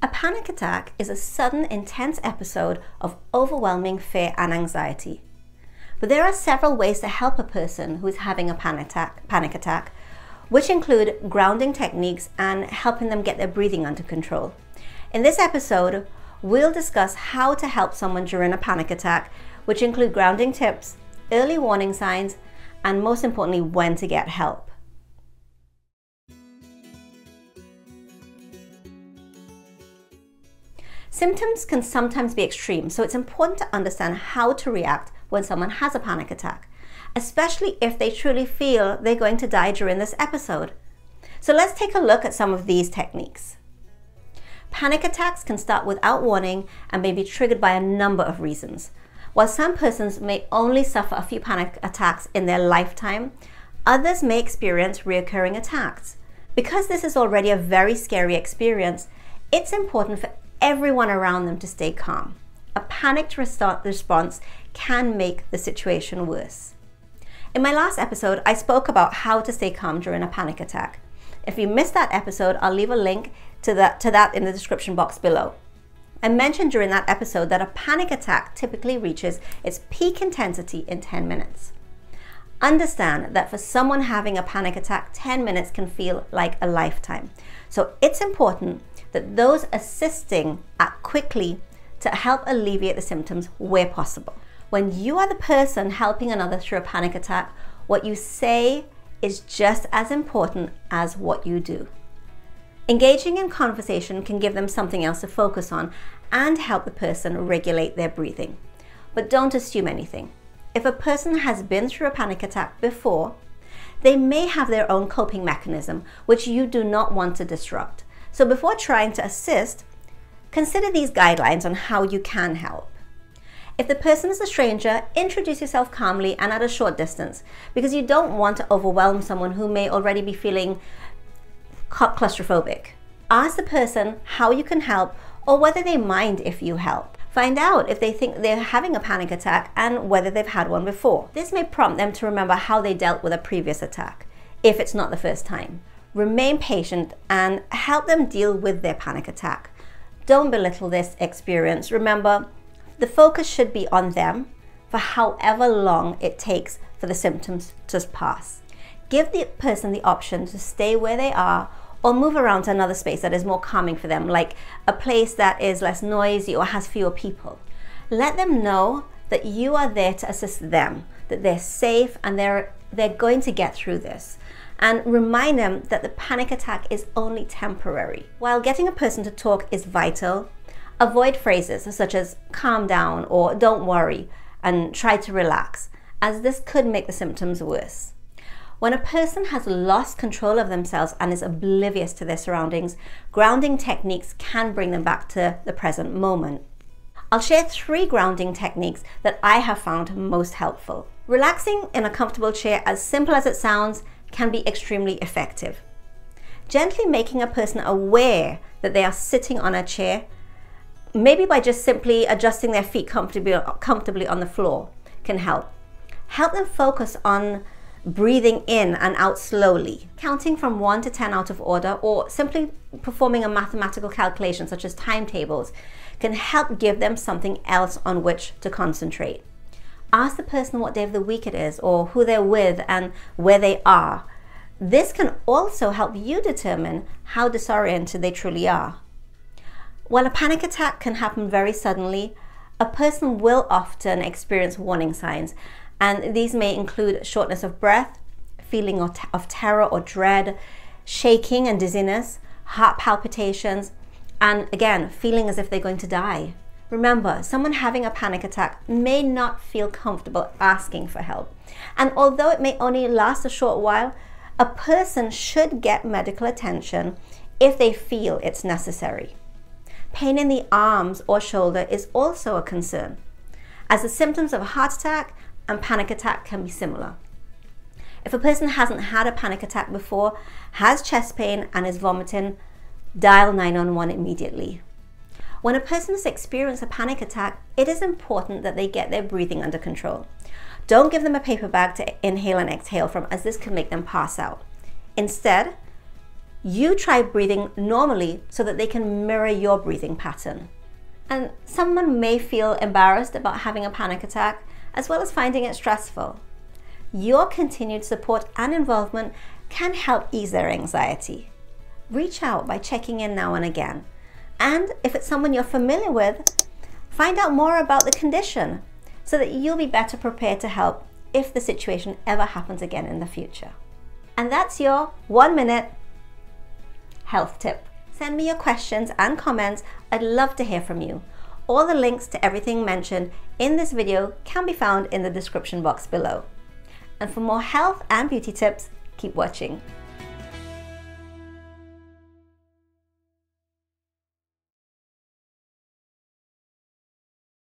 A panic attack is a sudden, intense episode of overwhelming fear and anxiety. But there are several ways to help a person who is having a panic attack, which include grounding techniques and helping them get their breathing under control. In this episode, we'll discuss how to help someone during a panic attack, which include grounding tips, early warning signs, and most importantly, when to get help. Symptoms can sometimes be extreme, so it's important to understand how to react when someone has a panic attack, especially if they truly feel they're going to die during this episode. So let's take a look at some of these techniques. Panic attacks can start without warning and may be triggered by a number of reasons. While some persons may only suffer a few panic attacks in their lifetime, others may experience recurring attacks. Because this is already a very scary experience, it's important for everyone around them to stay calm. A panicked response can make the situation worse. In my last episode, I spoke about how to stay calm during a panic attack. If you missed that episode, I'll leave a link to that in the description box below. I mentioned during that episode that a panic attack typically reaches its peak intensity in 10 minutes. Understand that for someone having a panic attack, 10 minutes can feel like a lifetime. So it's important that those assisting act quickly to help alleviate the symptoms where possible. When you are the person helping another through a panic attack, what you say is just as important as what you do. Engaging in conversation can give them something else to focus on and help the person regulate their breathing. But don't assume anything. If a person has been through a panic attack before, they may have their own coping mechanism, which you do not want to disrupt. So before trying to assist, consider these guidelines on how you can help. If the person is a stranger, introduce yourself calmly and at a short distance, because you don't want to overwhelm someone who may already be feeling claustrophobic. Ask the person how you can help or whether they mind if you help. Find out if they think they're having a panic attack and whether they've had one before. This may prompt them to remember how they dealt with a previous attack, if it's not the first time. Remain patient and help them deal with their panic attack. Don't belittle this experience. Remember, the focus should be on them for however long it takes for the symptoms to pass. Give the person the option to stay where they are or move around to another space that is more calming for them, like a place that is less noisy or has fewer people. Let them know that you are there to assist them, that they're safe and they're going to get through this. And remind them that the panic attack is only temporary. While getting a person to talk is vital, avoid phrases such as calm down or don't worry and try to relax, as this could make the symptoms worse. When a person has lost control of themselves and is oblivious to their surroundings, grounding techniques can bring them back to the present moment. I'll share 3 grounding techniques that I have found most helpful. Relaxing in a comfortable chair, as simple as it sounds, can be extremely effective. Gently making a person aware that they are sitting on a chair, maybe by just simply adjusting their feet comfortably on the floor, can help. Help them focus on breathing in and out slowly, counting from 1 to 10 out of order, or simply performing a mathematical calculation such as timetables can help give them something else on which to concentrate. Ask the person what day of the week it is or who they're with and where they are. This can also help you determine how disoriented they truly are. While a panic attack can happen very suddenly, a person will often experience warning signs, and these may include shortness of breath, feeling of terror or dread, shaking and dizziness, heart palpitations, and again, feeling as if they're going to die. Remember, someone having a panic attack may not feel comfortable asking for help. And although it may only last a short while, a person should get medical attention if they feel it's necessary. Pain in the arms or shoulder is also a concern, as the symptoms of a heart attack and panic attack can be similar. If a person hasn't had a panic attack before, has chest pain and is vomiting, dial 911 immediately. When a person has experienced a panic attack, it is important that they get their breathing under control. Don't give them a paper bag to inhale and exhale from, as this can make them pass out. Instead, You try breathing normally so that they can mirror your breathing pattern. And someone may feel embarrassed about having a panic attack, as well as finding it stressful. Your continued support and involvement can help ease their anxiety. Reach out by checking in now and again. And if it's someone you're familiar with, find out more about the condition so that you'll be better prepared to help if the situation ever happens again in the future. And that's your 1-minute health tip. Send me your questions and comments. I'd love to hear from you. All the links to everything mentioned in this video can be found in the description box below. And for more health and beauty tips, keep watching.